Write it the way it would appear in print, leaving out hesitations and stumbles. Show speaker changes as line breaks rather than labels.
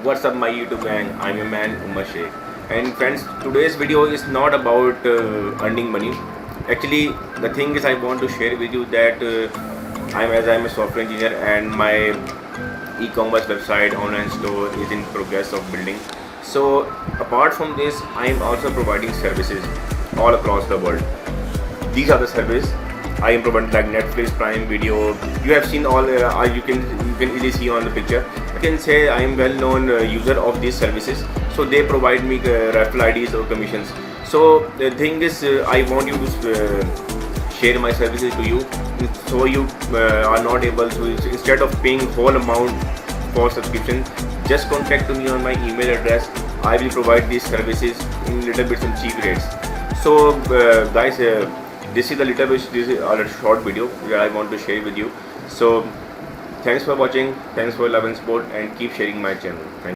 What's up, my YouTube gang? I'm your man Umar Sheikh. And friends, today's video is not about earning money. Actually, the thing is, I want to share with you that I'm a software engineer and my e-commerce website online store is in progress of building. So apart from this, I'm also providing services all across the world. These are the services I am providing, like Netflix, Prime Video. You have seen all. You can easily see on the picture. I can say I am well-known user of these services. So they provide me referral IDs or commissions. So the thing is, I want you to share my services to you, so you are not able to. Instead of paying whole amount for subscription, just contact me on my email address. I will provide these services in little bits and cheap rates. So guys, this is this is a short video that I want to share with you. So thanks for watching, thanks for love and support, and keep sharing my channel. Thank you.